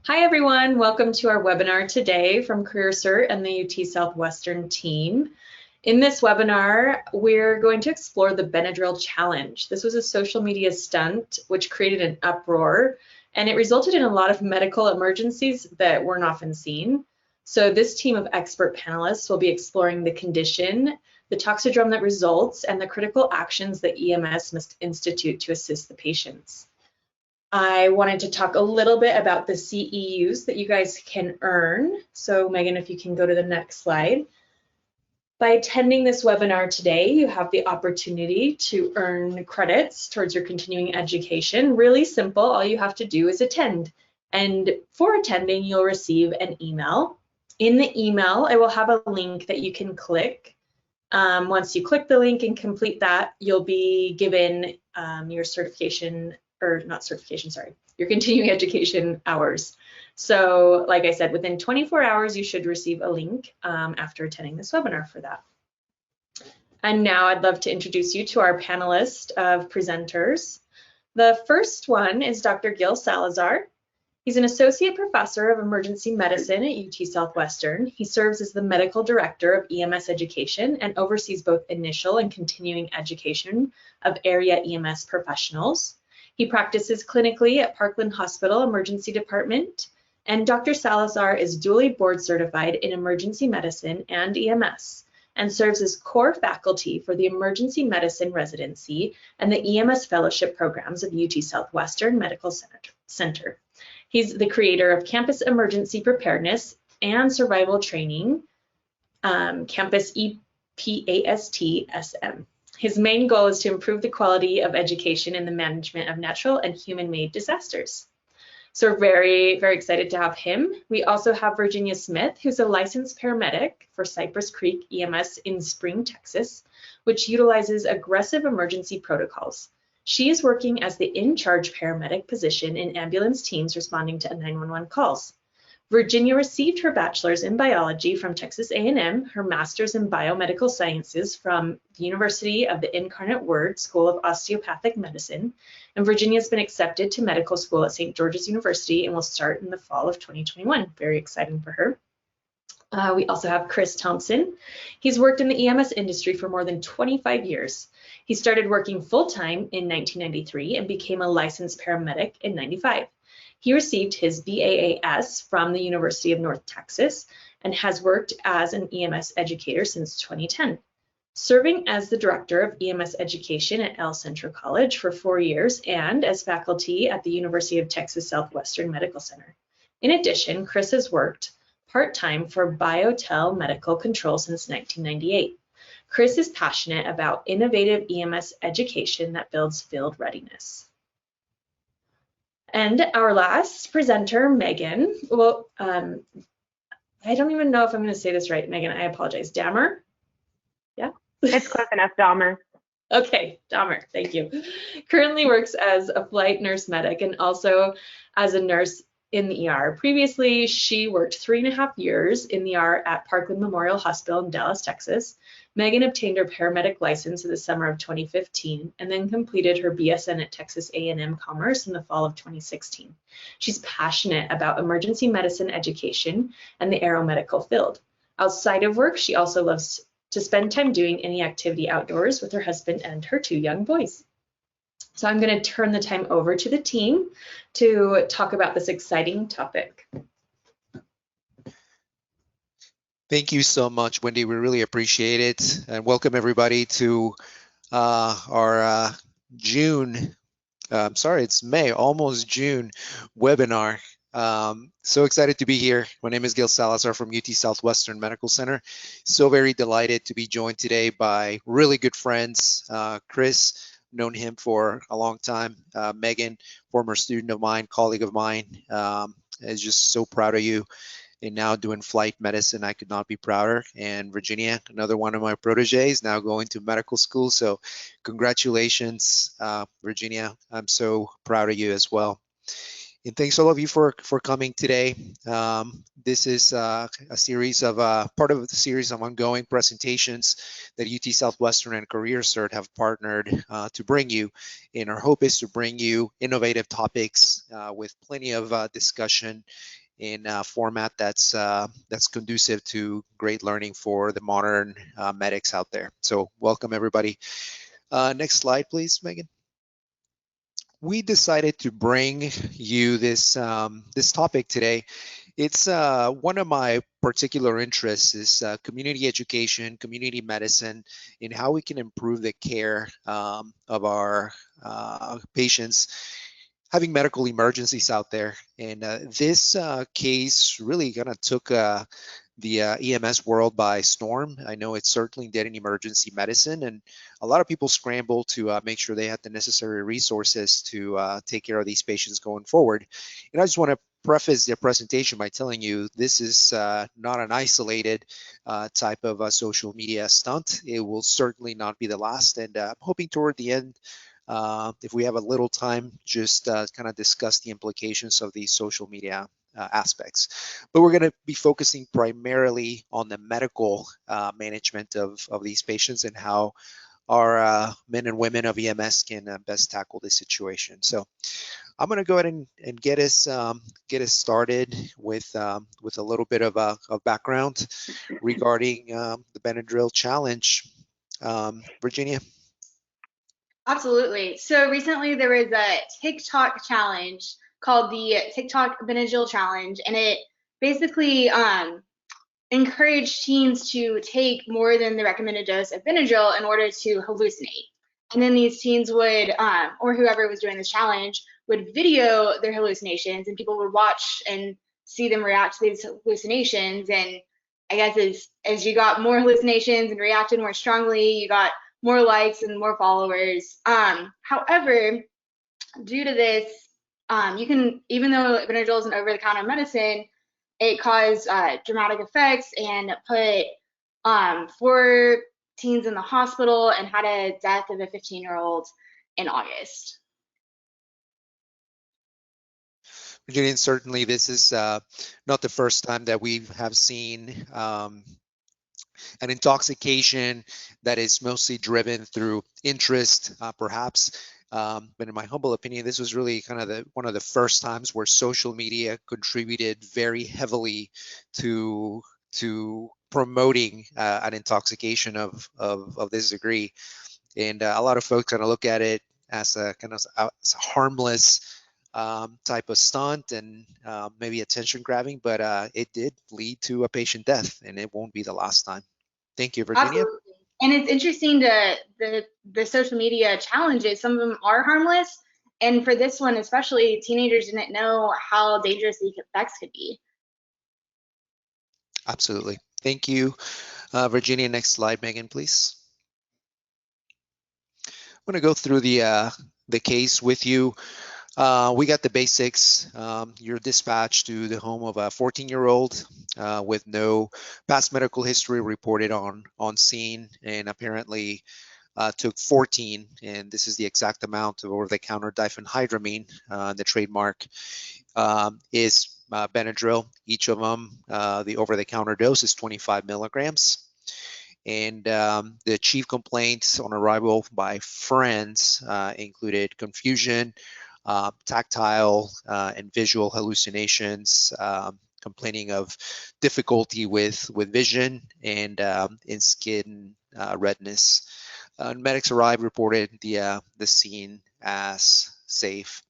Hi everyone, welcome to our webinar today from CareerCert and the UT Southwestern team. In this webinar, we're going to explore the Benadryl challenge. This was a social media stunt which created an uproar, and it resulted in a lot of medical emergencies that weren't often seen. So this team of expert panelists will be exploring the condition, the toxidrome that results, and the critical actions that EMS must institute to assist the patients. I wanted to talk a little bit about the CEUs that you guys can earn. So Megan, if you can go to the next slide. By attending this webinar today, you have the opportunity to earn credits towards your continuing education. Really simple, all you have to do is attend. And for attending, you'll receive an email. In the email, I will have a link that you can click. Once you click the link and complete that, you'll be given your certification, or not certification, sorry, your continuing education hours. So like I said, within 24 hours, you should receive a link after attending this webinar for that. And now I'd love to introduce you to our panelist of presenters. The first one is Dr. Gil Salazar. He's an associate professor of emergency medicine at UT Southwestern. He serves as the medical director of EMS education and oversees both initial and continuing education of area EMS professionals. He practices clinically at Parkland Hospital Emergency Department, and Dr. Salazar is duly board certified in emergency medicine and EMS, and serves as core faculty for the emergency medicine residency and the EMS fellowship programs of UT Southwestern Medical Center. He's the creator of Campus Emergency Preparedness and Survival Training, Campus EPAST-SM. His main goal is to improve the quality of education in the management of natural and human-made disasters. So we're very, very excited to have him. We also have Virginia Smith, who's a licensed paramedic for Cypress Creek EMS in Spring, Texas, which utilizes aggressive emergency protocols. She is working as the in-charge paramedic position in ambulance teams responding to 911 calls. Virginia received her bachelor's in biology from Texas A&M, her master's in biomedical sciences from the University of the Incarnate Word School of Osteopathic Medicine, and Virginia's been accepted to medical school at St. George's University and will start in the fall of 2021. Very exciting for her. We also have Chris Thompson. He's worked in the EMS industry for more than 25 years. He started working full-time in 1993 and became a licensed paramedic in 95. He received his BAAS from the University of North Texas and has worked as an EMS educator since 2010, serving as the director of EMS education at El Centro College for 4 years and as faculty at the University of Texas Southwestern Medical Center. In addition, Chris has worked part-time for BioTel Medical Control since 1998. Chris is passionate about innovative EMS education that builds field readiness. And our last presenter, Megan. Well, I don't even know if I'm going to say this right, Megan. I apologize. Dahmer? Yeah? It's close enough, Dahmer. Okay, Dahmer, thank you. Currently works as a flight nurse medic and also as a nurse in the ER. Previously, she worked 3.5 years in the ER at Parkland Memorial Hospital in Dallas, Texas. Megan obtained her paramedic license in the summer of 2015 and then completed her BSN at Texas A&M Commerce in the fall of 2016. She's passionate about emergency medicine education and the aeromedical field. Outside of work, she also loves to spend time doing any activity outdoors with her husband and her 2 young boys. So I'm going to turn the time over to the team to talk about this exciting topic. Thank you so much, Wendy. We really appreciate it. And welcome everybody to our June, sorry, it's May, almost June webinar. So excited to be here. My name is Gil Salazar from UT Southwestern Medical Center. So very delighted to be joined today by really good friends. Chris, known him for a long time. Megan, former student of mine, colleague of mine, is just so proud of you. And now doing flight medicine, I could not be prouder. And Virginia, another one of my proteges, now going to medical school. So congratulations, Virginia. I'm so proud of you as well. And thanks all of you for coming today. This is a series of part of the series of ongoing presentations that UT Southwestern and CareerCert have partnered to bring you. And our hope is to bring you innovative topics with plenty of discussion in a format that's conducive to great learning for the modern medics out there. So welcome everybody. Next slide, please, Megan. We decided to bring you this this topic today. It's one of my particular interests is community education, community medicine, and how we can improve the care of our patients having medical emergencies out there. And this case really kind of took the EMS world by storm. I know it certainly did in emergency medicine, and a lot of people scrambled to make sure they had the necessary resources to take care of these patients going forward. And I just want to preface the presentation by telling you this is not an isolated type of social media stunt. It will certainly not be the last, and I'm hoping toward the end, if we have a little time, just kind of discuss the implications of these social media aspects. But we're going to be focusing primarily on the medical management of these patients and how our men and women of EMS can best tackle this situation. So I'm going to go ahead and get us started with a little bit of background regarding the Benadryl challenge. Virginia. Absolutely. So recently there was a TikTok challenge called the TikTok Benadryl Challenge, and it basically encouraged teens to take more than the recommended dose of Benadryl in order to hallucinate. And then these teens would, or whoever was doing this challenge, would video their hallucinations, and people would watch and see them react to these hallucinations. And I guess as you got more hallucinations and reacted more strongly, you got more likes and more followers. However, due to this, you can, even though Benadryl is an over-the-counter medicine, it caused dramatic effects and put 4 teens in the hospital and had a death of a 15-year-old in August. Virginia, certainly this is not the first time that we have seen an intoxication that is mostly driven through interest, perhaps. But in my humble opinion, this was really kind of one of the first times where social media contributed very heavily to promoting an intoxication of this degree. And a lot of folks kind of look at it as a kind of as a harmless type of stunt and maybe attention grabbing, but it did lead to a patient death, and it won't be the last time. Thank you, Virginia. Absolutely. And it's interesting to the social media challenges. Some of them are harmless, and for this one especially, teenagers didn't know how dangerous the effects could be. Absolutely. Thank you, Virginia. Next slide, Megan, please. I'm going to go through the case with you. We got the basics. You're dispatched to the home of a 14-year-old with no past medical history reported on scene, and apparently took 14, and this is the exact amount of over-the-counter diphenhydramine. The trademark is Benadryl. Each of them, the over-the-counter dose is 25 milligrams. And the chief complaints on arrival by friends included confusion, tactile and visual hallucinations, complaining of difficulty with vision and in skin redness. Medics arrived, reported the scene as safe.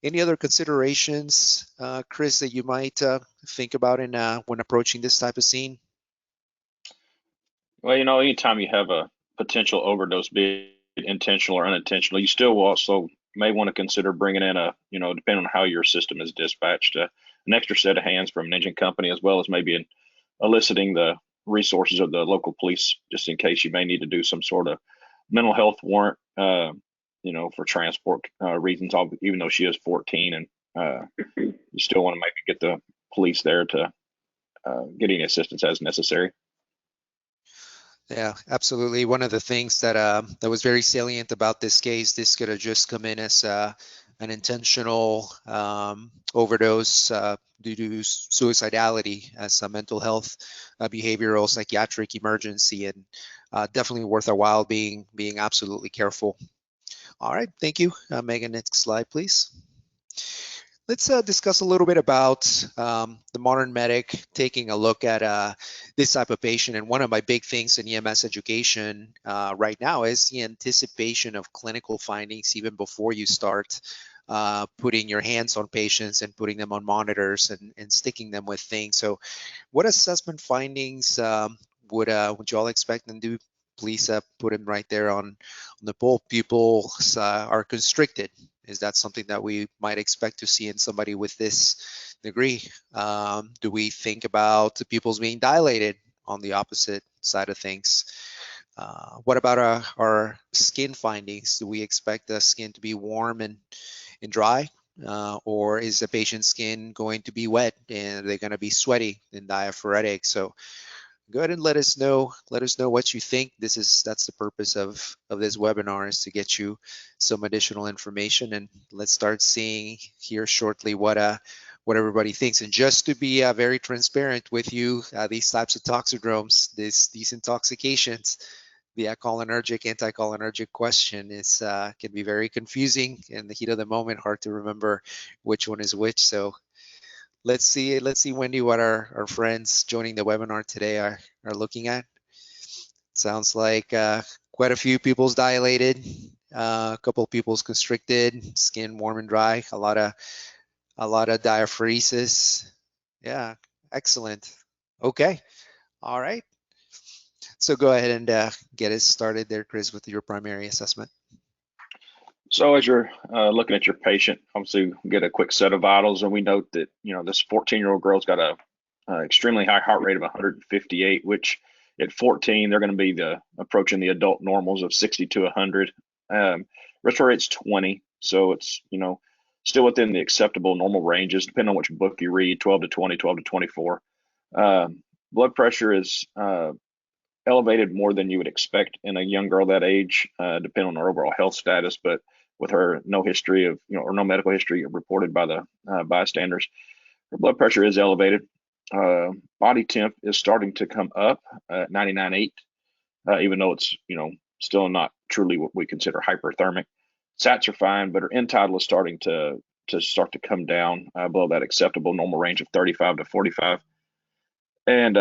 Any other considerations, Chris, that you might think about in when approaching this type of scene? Well, anytime you have a potential overdose, be it intentional or unintentional, you still also may want to consider bringing in depending on how your system is dispatched, an extra set of hands from an engine company, as well as maybe eliciting the resources of the local police, just in case you may need to do some sort of mental health warrant, for transport reasons, even though she is 14, and you still want to maybe get the police there to get any assistance as necessary. Yeah, absolutely. One of the things that that was very salient about this case, this could have just come in as an intentional overdose due to suicidality as a mental health, behavioral, psychiatric emergency, and definitely worth our while being absolutely careful. All right, thank you. Megan, next slide, please. Let's discuss a little bit about the modern medic taking a look at this type of patient. And one of my big things in EMS education right now is the anticipation of clinical findings even before you start putting your hands on patients and putting them on monitors and sticking them with things. So what assessment findings would you all expect them to do? Please put them right there on the poll. Pupils are constricted. Is that something that we might expect to see in somebody with this degree? Do we think about the pupils being dilated on the opposite side of things? What about our skin findings? Do we expect the skin to be warm and dry? Or is the patient's skin going to be wet and they're going to be sweaty and diaphoretic? So go ahead and let us know what you think. That's the purpose of this webinar, is to get you some additional information, and let's start seeing here shortly what everybody thinks. And just to be very transparent with you, these types of toxidromes, these intoxications, the cholinergic, anticholinergic question is can be very confusing in the heat of the moment, hard to remember which one is which. So let's see, Wendy, what our friends joining the webinar today are looking at. Sounds like quite a few pupils dilated, a couple of pupils constricted, skin warm and dry, a lot of diaphoresis. Yeah, excellent. Okay, all right. So go ahead and get us started there, Chris, with your primary assessment. So as you're looking at your patient, obviously we get a quick set of vitals, and we note that, you know, this 14-year-old girl's got a extremely high heart rate of 158, which at 14 they're going to be approaching the adult normals of 60 to 100. Respiratory rate's 20, so it's, you know, still within the acceptable normal ranges, depending on which book you read, 12 to 20, 12 to 24. Blood pressure is elevated more than you would expect in a young girl that age, depending on her overall health status, but with her no history of, you know, or no medical history reported by the bystanders, her blood pressure is elevated. Body temp is starting to come up at 99.8, even though it's, you know, still not truly what we consider hyperthermic. Sats are fine, but her end tidal is starting to come down below that acceptable normal range of 35 to 45. And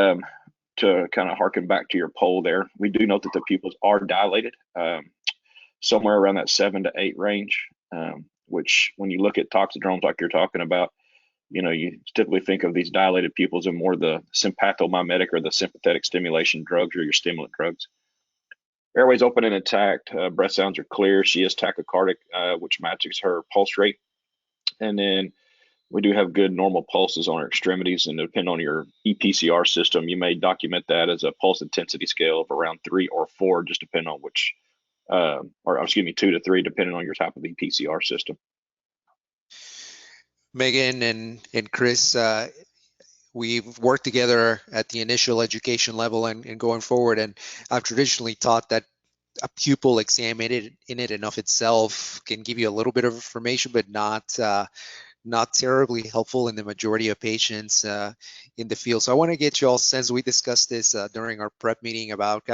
to kind of harken back to your poll there, we do note that the pupils are dilated, somewhere around that 7 to 8 range, which when you look at toxidromes like you're talking about, you know, you typically think of these dilated pupils in more the sympathomimetic or the sympathetic stimulation drugs or your stimulant drugs. Airway's open and intact. Breath sounds are clear. She is tachycardic, which matches her pulse rate. And then we do have good normal pulses on our extremities, and depending on your EPCR system, you may document that as a pulse intensity scale of around 3 or 4, just depending on which, or excuse me, 2 to 3, depending on your type of EPCR system. Megan and Chris, we've worked together at the initial education level and going forward, and I've traditionally taught that a pupil exam in it and of itself can give you a little bit of information, but not terribly helpful in the majority of patients in the field. So I want to get you all sense. We discussed this during our prep meeting about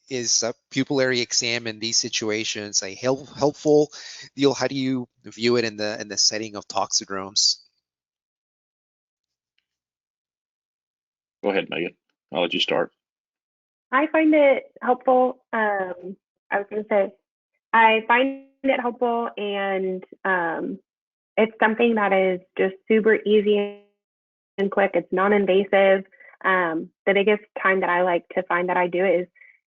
is a pupillary exam in these situations a helpful deal? How do you view it in the setting of toxidromes? Go ahead, Megan. I'll let you start. I find it helpful. I was going to say, I find it helpful, and it's something that is just super easy and quick. It's non-invasive. The biggest time that I like to find that I do it is,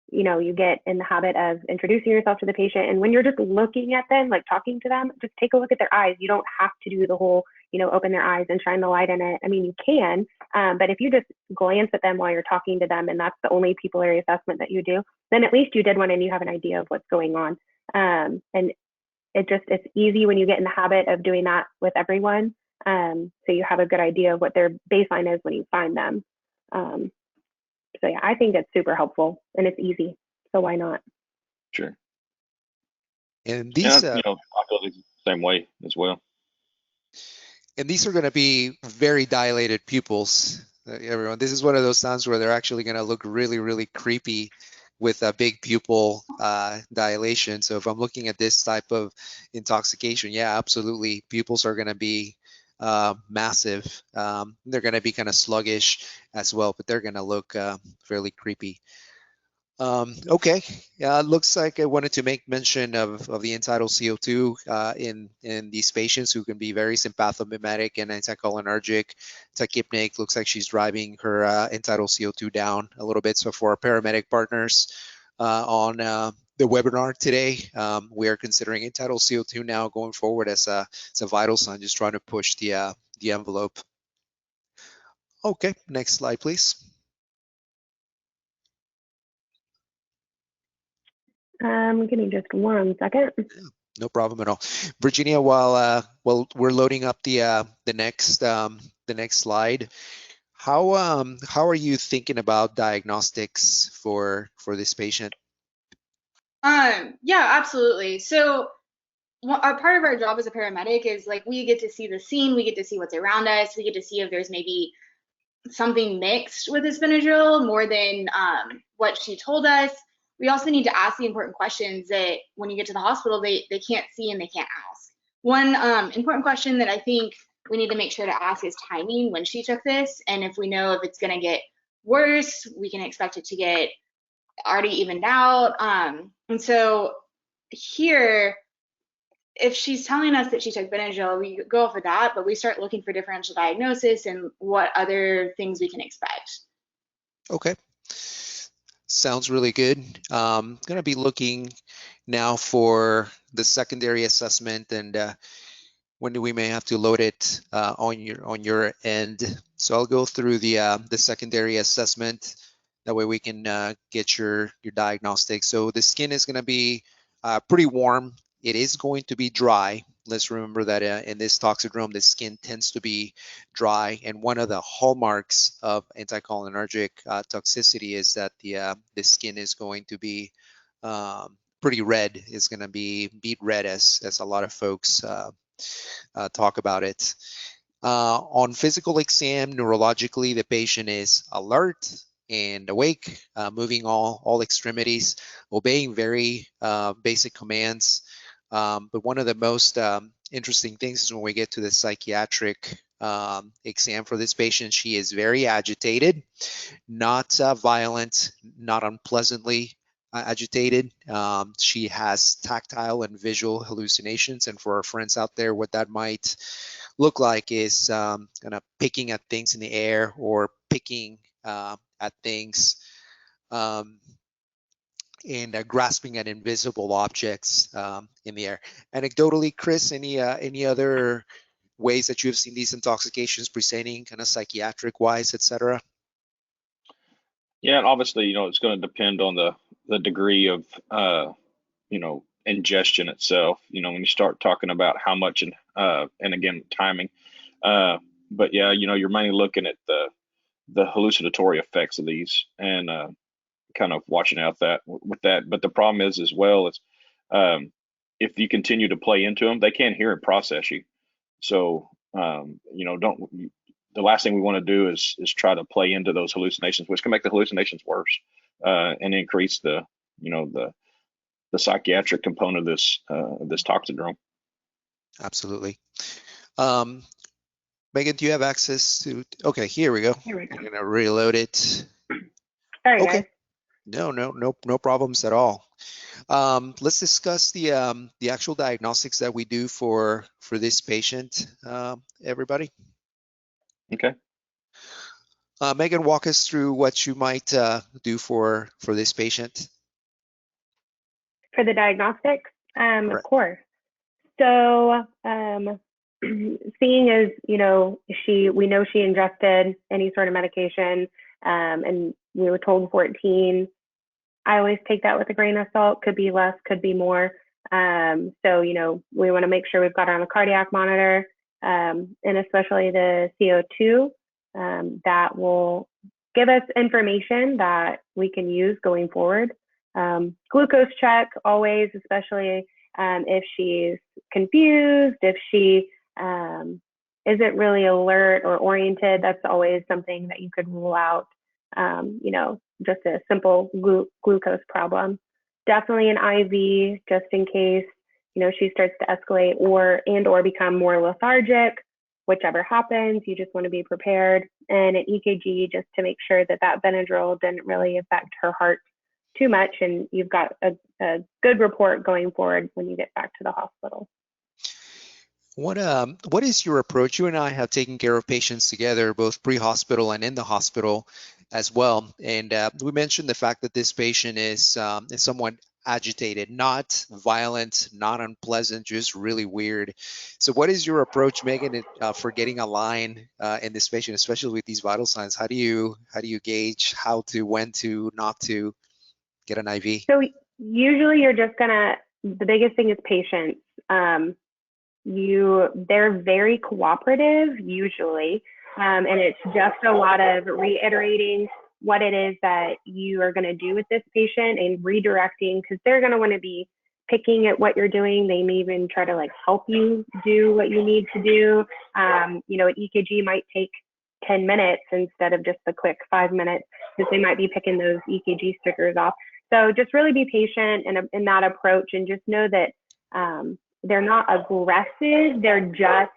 you know, you get in the habit of introducing yourself to the patient, and when you're just looking at them, like talking to them, just take a look at their eyes. You don't have to do the whole, you know, open their eyes and shine the light in it. I mean, you can, but if you just glance at them while you're talking to them, and that's the only pupillary assessment that you do, then at least you did one and you have an idea of what's going on. And it's easy when you get in the habit of doing that with everyone. So you have a good idea of what their baseline is when you find them. So yeah, I think it's super helpful and it's easy. So why not? Sure. And these, you know, same way as well. And these are going to be very dilated pupils, everyone. This is one of those times where they're actually going to look really, really creepy with a big pupil dilation. So if I'm looking at this type of intoxication, yeah, absolutely. Pupils are going to be massive. They're going to be kind of sluggish as well, but they're going to look fairly creepy. Okay, looks like I wanted to make mention of the entitled CO2 in these patients who can be very sympathomimetic and anticholinergic. Tachypnic, looks like she's driving her entitled CO2 down a little bit. So for our paramedic partners on the webinar today, we are considering entitled CO2 now going forward as a vital sign, just trying to push the envelope. Okay, next slide, please. Give me just 1 second. No problem at all. Virginia, while we're loading up the next slide, how are you thinking about diagnostics for this patient? Yeah, absolutely. So a part of our job as a paramedic is like we get to see the scene, we get to see what's around us, we get to see if there's maybe something mixed with this Benadryl more than what she told us. We also need to ask the important questions that when you get to the hospital, they can't see and they can't ask. One important question that I think we need to make sure to ask is timing when she took this. And if we know if it's going to get worse, we can expect it to get already evened out. And so here, if she's telling us that she took Benadryl, we go off of that, but we start looking for differential diagnosis and what other things we can expect. Okay. Sounds really good. Going to be looking now for the secondary assessment and when we may have to load it on your end. So I'll go through the secondary assessment. That way we can get your diagnostics. So the skin is going to be pretty warm. It is going to be dry. Let's remember that in this toxidrome, the skin tends to be dry. And one of the hallmarks of anticholinergic toxicity is that the skin is going to be pretty red. It's going to be beet red, as a lot of folks talk about it. On physical exam, neurologically, the patient is alert and awake, moving all extremities, obeying very basic commands. But one of the most interesting things is when we get to the psychiatric exam for this patient, she is very agitated, not violent, not unpleasantly agitated. She has tactile and visual hallucinations. And for our friends out there, what that might look like is kind of picking at things in the air or picking at things and grasping at invisible objects in the air. Anecdotally, Chris, any other ways that you have seen these intoxications presenting, kind of psychiatric wise, etc.? Yeah, and obviously, it's going to depend on the degree of ingestion itself. When you start talking about how much and again timing. But yeah, you're mainly looking at the hallucinatory effects of these and kind of watching out with that. But the problem is as well is if you continue to play into them, they can't hear and process you. So the last thing we want to do is try to play into those hallucinations, which can make the hallucinations worse and increase the psychiatric component of this toxidrome. Absolutely. Megan, do you have access to? Okay, here we go. I'm gonna reload it. Sorry, okay. Guys. No problems at all. Let's discuss the actual diagnostics that we do for this patient, everybody. Okay. Megan, walk us through what you might do for this patient. For the diagnostics, of course. So seeing as we know she ingested any sort of medication, and we were told 14. I always take that with a grain of salt. Could be less, could be more. So we want to make sure we've got her on a cardiac monitor, and especially the CO2 that will give us information that we can use going forward. Glucose check always, especially if she's confused, if she isn't really alert or oriented, that's always something that you could rule out, just a simple glucose problem. Definitely an IV just in case, she starts to escalate or become more lethargic. Whichever happens, you just want to be prepared. And an EKG just to make sure that Benadryl didn't really affect her heart too much, and you've got a good report going forward when you get back to the hospital. What is your approach? You and I have taken care of patients together, both pre-hospital and in the hospital as well. And we mentioned the fact that this patient is somewhat agitated, not violent, not unpleasant, just really weird. So what is your approach, Megan, for getting a line in this patient, especially with these vital signs? How do you gauge when to not to get an IV? So usually you're just the biggest thing is patience. They're very cooperative usually, and it's just a lot of reiterating what it is that you are going to do with this patient and redirecting, because they're going to want to be picking at what you're doing. They may even try to help you do what you need to do. An EKG might take 10 minutes instead of just the quick 5 minutes, because they might be picking those EKG stickers off. So just really be patient in that approach, and just know that they're not aggressive. They're not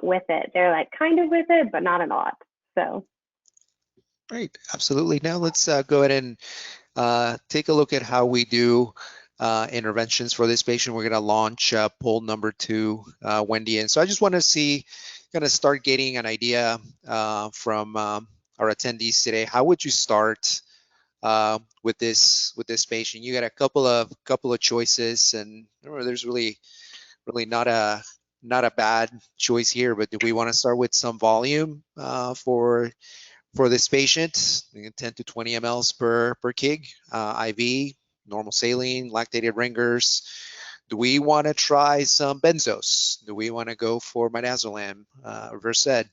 with it. They're kind of with it, but not a lot. So. Right, absolutely. Now let's go ahead and take a look at how we do interventions for this patient. We're going to launch poll number 2, Wendy. And so I just want to start getting an idea from our attendees today. How would you start with this patient? You got a couple of choices, and there's really not a bad choice here. But do we want to start with some volume for this patient, 10 to 20 mLs per kg, IV, normal saline, lactated ringers? Do we want to try some benzos? Do we want to go for midazolam, Versed?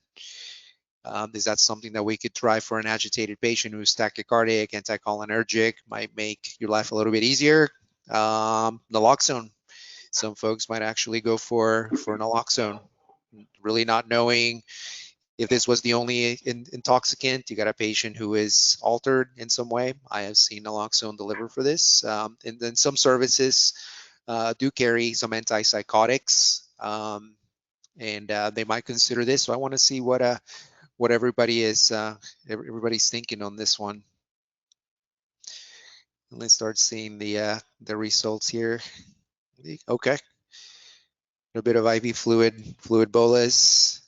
Is that something that we could try for an agitated patient who's tachycardic, anticholinergic, might make your life a little bit easier? Naloxone. Some folks might actually go for naloxone, really not knowing if this was the only intoxicant. You got a patient who is altered in some way. I have seen naloxone delivered for this. And then some services do carry some antipsychotics, and they might consider this. So I want to see what everybody's thinking on this one. And let's start seeing the results here. Okay, a bit of IV fluid bolus.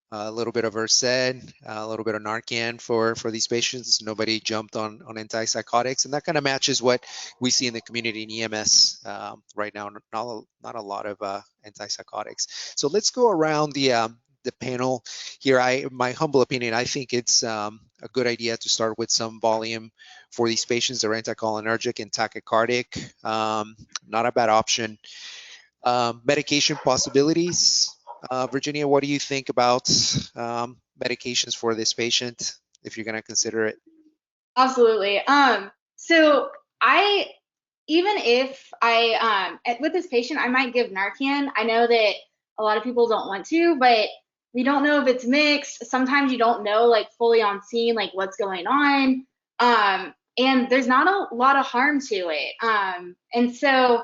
A little bit of Versed, a little bit of Narcan for these patients. Nobody jumped on antipsychotics, and that kind of matches what we see in the community in EMS right now. Not a lot of antipsychotics. So let's go around the panel here. My humble opinion, I think it's a good idea to start with some volume for these patients that are anticholinergic and tachycardic. Not a bad option. Medication possibilities. Virginia, what do you think about medications for this patient, if you're going to consider it? Absolutely. So even if with this patient, I might give Narcan. I know that a lot of people don't want to, but we don't know if it's mixed. Sometimes you don't know fully on scene what's going on. And there's not a lot of harm to it. And so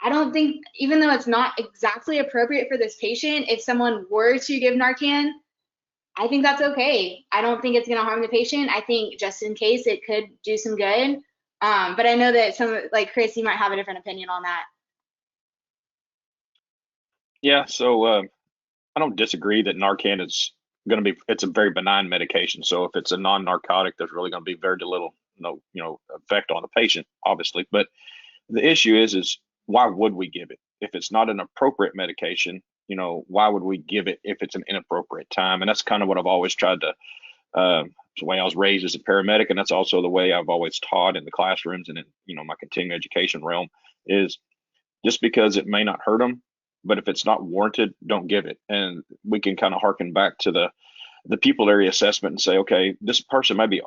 I don't think, even though it's not exactly appropriate for this patient, if someone were to give Narcan, I think that's okay. I don't think it's going to harm the patient. I think just in case it could do some good. But I know that some, Chris, you might have a different opinion on that. Yeah, so I don't disagree that Narcan is going to be, it's a very benign medication. So if it's a non-narcotic, there's really going to be very little, effect on the patient, obviously. But the issue is why would we give it? If it's not an appropriate medication, why would we give it if it's an inappropriate time? And that's kind of what I've always tried to, the way I was raised as a paramedic, and that's also the way I've always taught in the classrooms and in, my continuing education realm, is just because it may not hurt them, but if it's not warranted, don't give it. And we can kind of harken back to the pupillary assessment and say, okay, this person might be,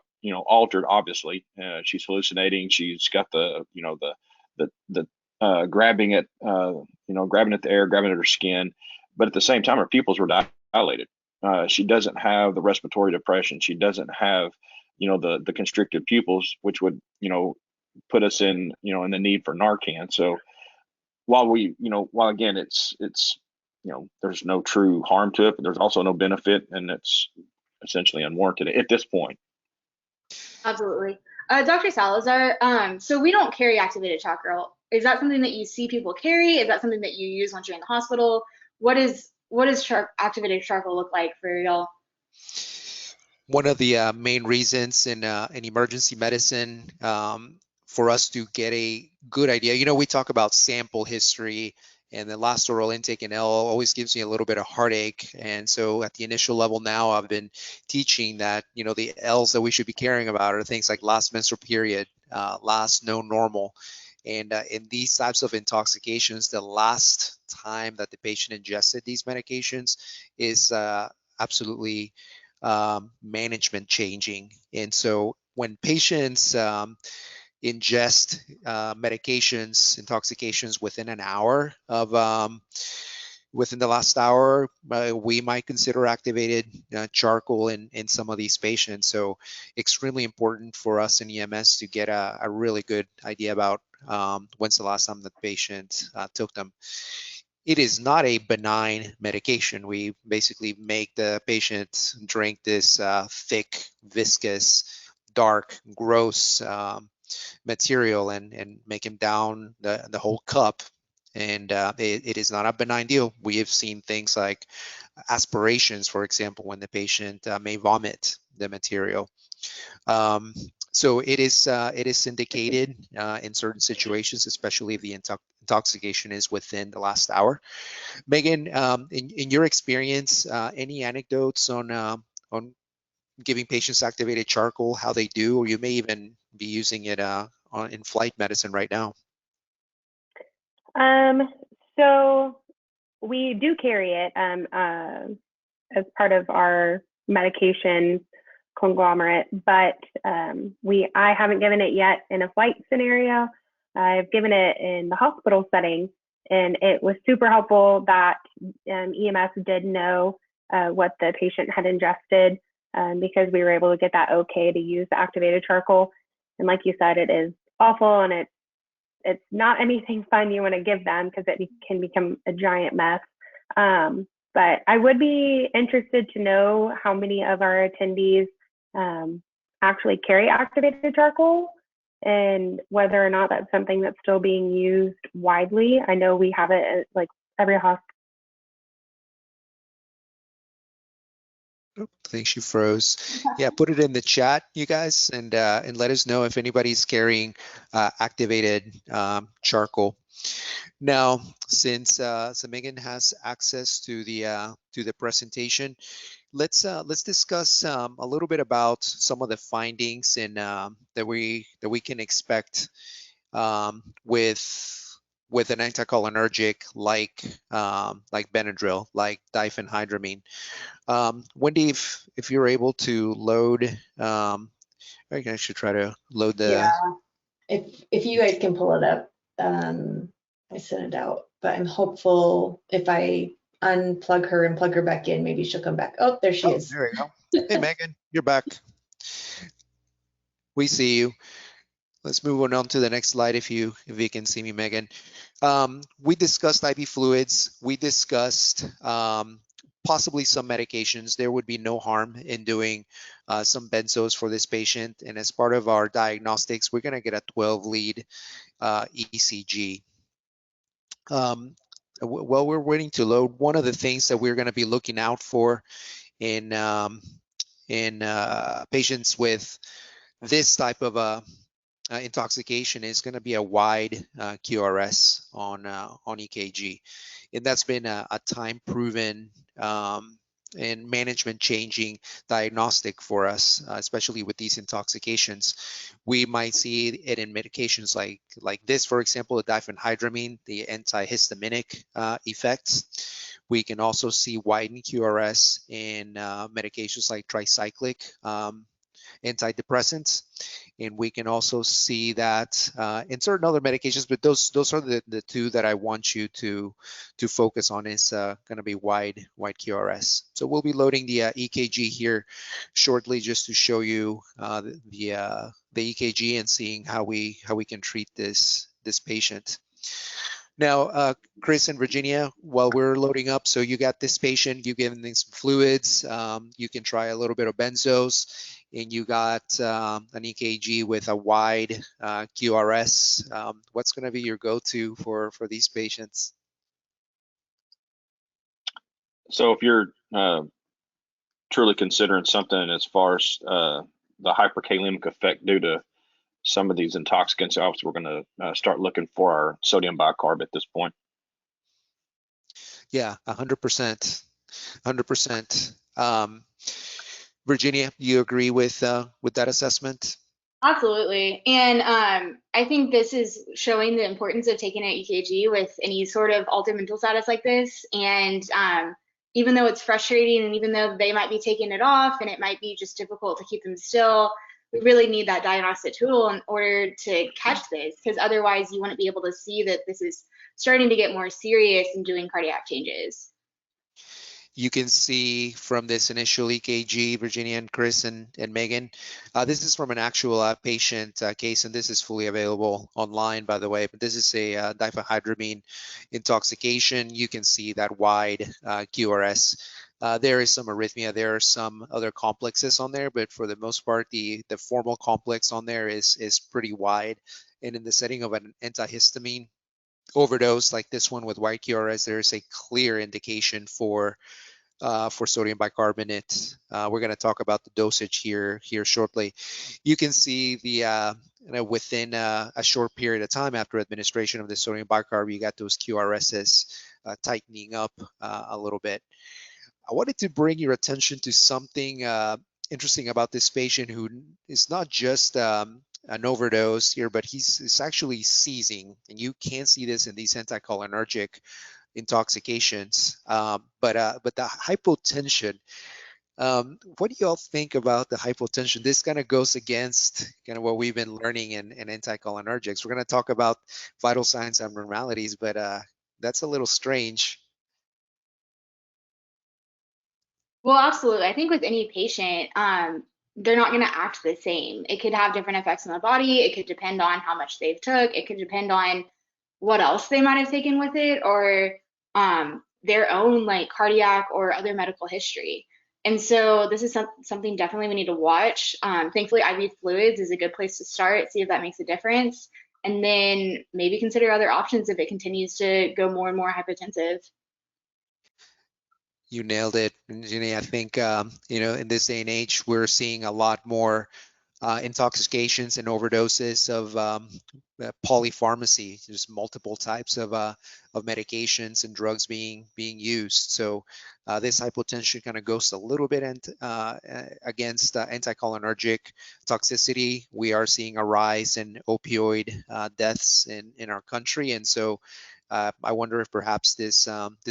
altered, obviously. She's hallucinating. She's got the grabbing at grabbing at the air, grabbing at her skin, but at the same time her pupils were dilated. She doesn't have the respiratory depression. She doesn't have the constricted pupils, which would put us in in the need for Narcan. So while again it's there's no true harm to it, but there's also no benefit, and it's essentially unwarranted at this point. Absolutely. Dr. Salazar, so we don't carry activated charcoal. Is that something that you see people carry? Is that something that you use once you're in the hospital? What does activated charcoal look like for y'all? One of the main reasons in emergency medicine for us to get a good idea, we talk about sample history, and the last oral intake in L always gives me a little bit of heartache. And so at the initial level now, I've been teaching that, the L's that we should be caring about are things like last menstrual period, last known normal. And in these types of intoxications, the last time that the patient ingested these medications is absolutely management changing. And so when patients ingest medications, intoxications within an hour of within the last hour, we might consider activated charcoal in some of these patients. So extremely important for us in EMS to get a really good idea about when's the last time the patient took them. It is not a benign medication. We basically make the patient drink this thick, viscous, dark, gross material and make him down the whole cup. And it is not a benign deal. We have seen things like aspirations, for example, when the patient may vomit the material. So it is indicated in certain situations, especially if the intoxication is within the last hour. Megan, in your experience, any anecdotes on giving patients activated charcoal, how they do, or you may even be using it in flight medicine right now? So we do carry it as part of our medication conglomerate, but I haven't given it yet in a flight scenario. I've given it in the hospital setting, and it was super helpful that EMS did know what the patient had ingested, because we were able to get that okay to use the activated charcoal. And like you said, it is awful, and it's not anything fun you want to give them because it can become a giant mess. But I would be interested to know how many of our attendees actually carry activated charcoal, and whether or not that's something that's still being used widely. I know we have it at like every hospital. Oh, I think she froze. Yeah, put it in the chat, you guys, and let us know if anybody's carrying activated charcoal. Now, since Megan has access to the presentation, let's discuss a little bit about some of the findings and that we can expect with an anticholinergic like Benadryl, like diphenhydramine. Wendy, if you're able to load, I can actually try to load the. Yeah, if you guys can pull it up, I sent it out, but I'm hopeful if I unplug her and plug her back in, maybe she'll come back. Oh, there she is. There you go. Hey, Megan, you're back. We see you. Let's move on to the next slide if you can see me, Megan. We discussed IV fluids. We discussed possibly some medications. There would be no harm in doing some benzos for this patient. And as part of our diagnostics, we're going to get a 12-lead ECG. While we're waiting to load, one of the things that we're going to be looking out for in patients with this type of intoxication is going to be a wide QRS on EKG, and that's been a time-proven and management-changing diagnostic for us, especially with these intoxications. We might see it in medications like this, for example, the diphenhydramine, the antihistaminic effects. We can also see widened QRS in medications like tricyclic antidepressants. And we can also see that in certain other medications, but those are the two that I want you to focus on is going to be wide QRS. So we'll be loading the EKG here shortly just to show you the EKG and seeing how we can treat this patient. Now, Chris and Virginia, while we're loading up, so you got this patient, you giving them some fluids, you can try a little bit of benzos, and you got an EKG with a wide QRS. What's going to be your go-to for these patients? So if you're truly considering something as far as the hyperkalemic effect due to some of these intoxicants, obviously we're going to start looking for our sodium bicarb at this point. Yeah, 100%. 100%. Virginia, you agree with that assessment? Absolutely. And I think this is showing the importance of taking an EKG with any sort of altered mental status like this. And even though it's frustrating and even though they might be taking it off and it might be just difficult to keep them still, we really need that diagnostic tool in order to catch this, because otherwise you wouldn't be able to see that this is starting to get more serious and doing cardiac changes. You can see from this initial EKG, Virginia and Chris and Megan, this is from an actual patient case, and this is fully available online, by the way, but this is a diphenhydramine intoxication. You can see that wide QRS. There is some arrhythmia. There are some other complexes on there, but for the most part, the formal complex on there is pretty wide. And in the setting of an antihistamine overdose like this one with wide QRS, there is a clear indication for sodium bicarbonate. We're going to talk about the dosage here shortly. You can see the within a short period of time after administration of the sodium bicarb, you got those QRSs tightening up a little bit. I wanted to bring your attention to something interesting about this patient who is not just an overdose here, but he's actually seizing, and you can see this in these anticholinergic intoxications. But the hypotension, what do y'all think about the hypotension? This kind of goes against kind of what we've been learning in anticholinergics. We're going to talk about vital signs abnormalities, but that's a little strange. Well, absolutely. I think with any patient, they're not going to act the same. It could have different effects on the body. It could depend on how much they've took. It could depend on what else they might have taken with it, or their own like cardiac or other medical history. And so this is something definitely we need to watch. Thankfully, IV fluids is a good place to start, see if that makes a difference, and then maybe consider other options if it continues to go more and more hypotensive. You nailed it, Jenny. I think in this day and age, we're seeing a lot more intoxications and overdoses of polypharmacy. There's multiple types of medications and drugs being used. So this hypotension kind of goes a little bit against anticholinergic toxicity. We are seeing a rise in opioid deaths in our country, and so I wonder if perhaps this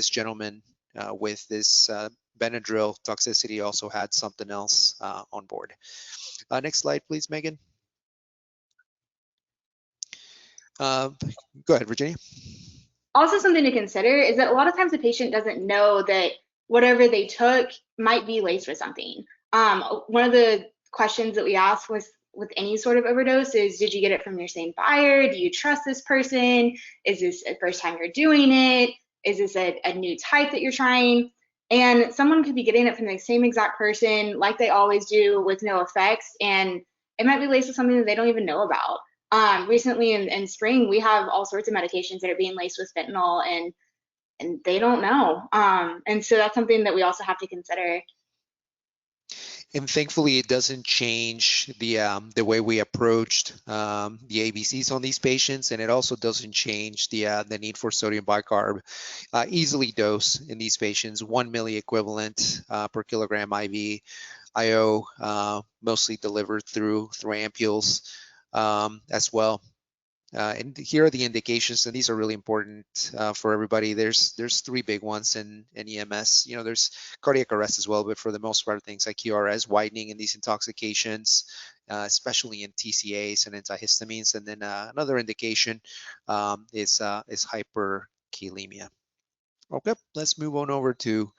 gentleman with this Benadryl toxicity also had something else on board. Next slide, please, Megan. Go ahead, Virginia. Also, something to consider is that a lot of times the patient doesn't know that whatever they took might be laced with something. One of the questions that we asked with any sort of overdose is, did you get it from your same buyer? Do you trust this person? Is this the first time you're doing it? Is this a new type that you're trying? And someone could be getting it from the same exact person like they always do with no effects, and it might be laced with something that they don't even know about. Recently in spring, we have all sorts of medications that are being laced with fentanyl, and they don't know. And so that's something that we also have to consider. And thankfully, it doesn't change the way we approached the ABCs on these patients, and it also doesn't change the need for sodium bicarb. Easily dose in these patients, 1 milli equivalent per kilogram IV IO, mostly delivered through ampules as well. And here are the indications, and these are really important for everybody. There's three big ones in EMS. You know, there's cardiac arrest as well, but for the most part, things like QRS, widening in these intoxications, especially in TCAs and antihistamines. And then another indication is hyperkalemia. Okay, let's move on over to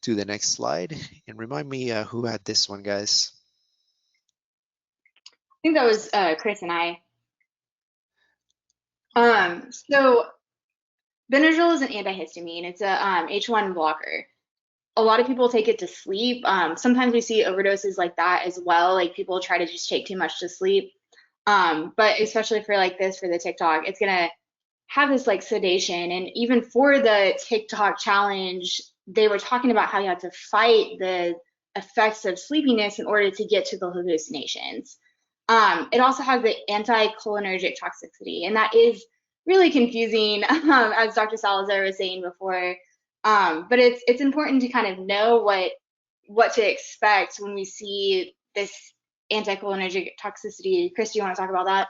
the next slide. And remind me who had this one, guys. I think that was Chris and I. So Benadryl is an antihistamine. It's a H1 blocker. A lot of people take it to sleep. Sometimes we see overdoses like that as well. Like people try to just take too much to sleep. But especially for like this, for the TikTok, it's gonna have this like sedation. And even for the TikTok challenge, they were talking about how you have to fight the effects of sleepiness in order to get to the hallucinations. It also has the anticholinergic toxicity, and that is really confusing, as Dr. Salazar was saying before. But it's important to kind of know what to expect when we see this anticholinergic toxicity. Chris, do you want to talk about that?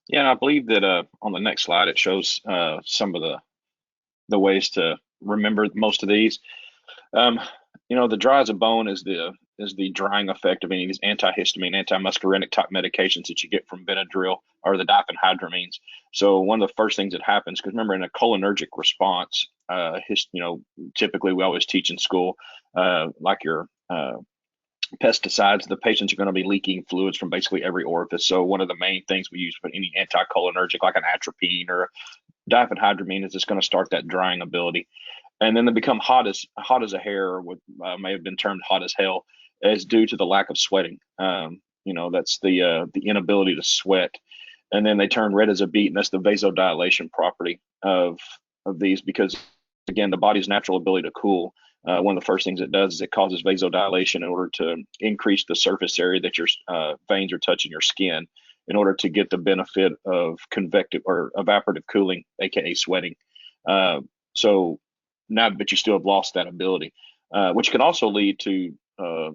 Yeah, and I believe that on the next slide it shows some of the ways to remember most of these. You know, the dry as a bone is the drying effect of any of these antihistamine, antimuscarinic type medications that you get from Benadryl or the diphenhydramines. So one of the first things that happens, because remember in a cholinergic response, you know, typically we always teach in school, like your pesticides, the patients are going to be leaking fluids from basically every orifice. So one of the main things we use for any anticholinergic, like an atropine or diphenhydramine, is it's going to start that drying ability. And then they become hot as a hair, or what may have been termed hot as hell, is due to the lack of sweating. You know, that's the inability to sweat. And then they turn red as a beet, and that's the vasodilation property of these, because again, the body's natural ability to cool. One of the first things it does is it causes vasodilation in order to increase the surface area that your veins are touching your skin, in order to get the benefit of convective or evaporative cooling, aka sweating. So now, but you still have lost that ability, which can also lead to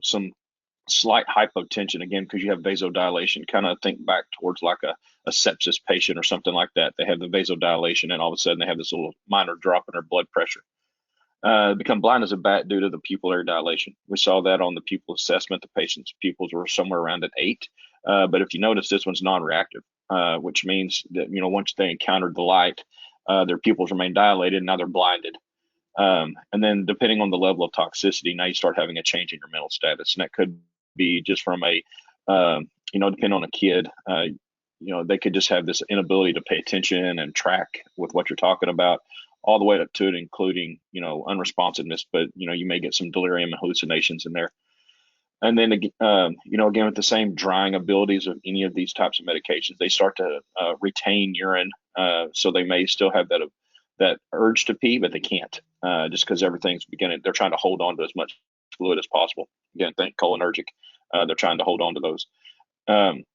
some slight hypotension, again, because you have vasodilation. Kind of think back towards like a sepsis patient or something like that. They have the vasodilation, and all of a sudden they have this little minor drop in their blood pressure. Become blind as a bat due to the pupillary dilation. We saw that on the pupil assessment. The patient's pupils were somewhere around at 8. But if you notice, this one's non-reactive, which means that, you know, once they encountered the light, their pupils remain dilated, and now they're blinded. And then depending on the level of toxicity, now you start having a change in your mental status. And that could be just from a, you know, depending on a kid, you know, they could just have this inability to pay attention and track with what you're talking about, all the way up to it, including, you know, unresponsiveness, but, you know, you may get some delirium and hallucinations in there. And then, you know, again, with the same drying abilities of any of these types of medications, they start to retain urine. So they may still have that urge to pee, but they can't, just because everything's beginning. They're trying to hold on to as much fluid as possible. Again, think cholinergic. They're trying to hold on to those. And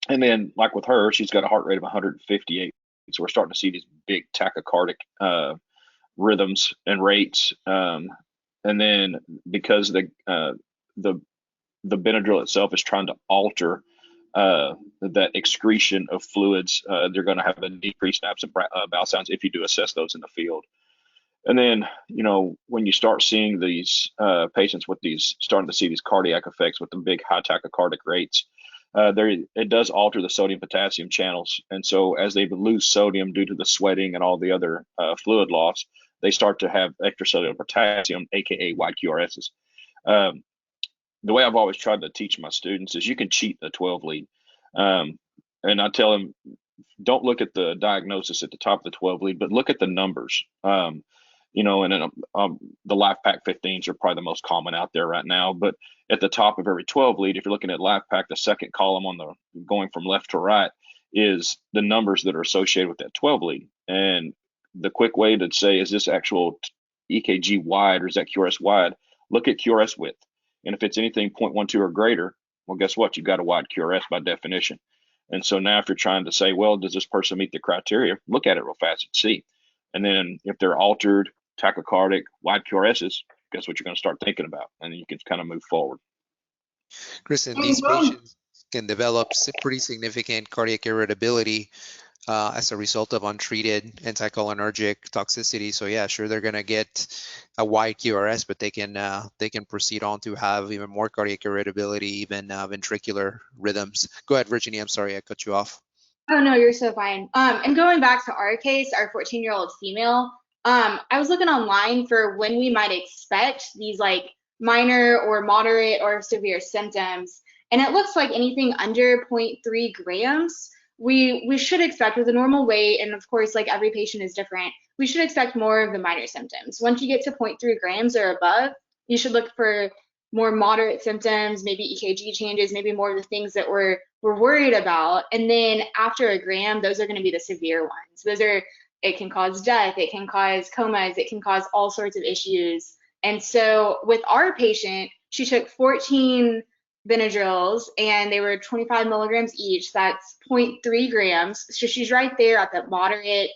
then, like with her, she's got a heart rate of 158. So we're starting to see these big tachycardic rhythms and rates. And then because the Benadryl itself is trying to alter that excretion of fluids, they're going to have a decreased absent bowel sounds if you do assess those in the field. And then, you know, when you start seeing these patients with these, starting to see these cardiac effects with the big high tachycardic rates, it does alter the sodium potassium channels. And so as they lose sodium due to the sweating and all the other fluid loss, they start to have extracellular potassium, aka wide QRSs. The way I've always tried to teach my students is you can cheat the 12 lead. And I tell them, don't look at the diagnosis at the top of the 12 lead, but look at the numbers. You know, and then, the LifePak 15s are probably the most common out there right now. But at the top of every 12 lead, if you're looking at LifePak, the second column on the going from left to right is the numbers that are associated with that 12 lead. And the quick way to say, is this actual EKG wide or is that QRS wide? Look at QRS width. And if it's anything 0.12 or greater, well, guess what? You've got a wide QRS by definition. And so now if you're trying to say, well, does this person meet the criteria? Look at it real fast and see. And then if they're altered, tachycardic, wide QRSs, guess what you're going to start thinking about? And then you can kind of move forward. Chris, and these patients, can develop pretty significant cardiac irritability as a result of untreated anticholinergic toxicity. So yeah, sure, they're going to get a wide QRS, but they can proceed on to have even more cardiac irritability, even ventricular rhythms. Go ahead, Virginia. I'm sorry I cut you off. Oh no, you're so fine. And going back to our case, our 14-year-old female, I was looking online for when we might expect these like minor or moderate or severe symptoms, and it looks like anything under 0.3 grams, we should expect with a normal weight, and of course, like every patient is different, we should expect more of the minor symptoms. Once you get to 0.3 grams or above, you should look for more moderate symptoms, maybe EKG changes, maybe more of the things that we're worried about. And then after a gram, those are going to be the severe ones. It can cause death, it can cause comas, it can cause all sorts of issues. And so with our patient, she took 14 Benadryls and they were 25 milligrams each. That's 0.3 grams. So she's right there at the moderate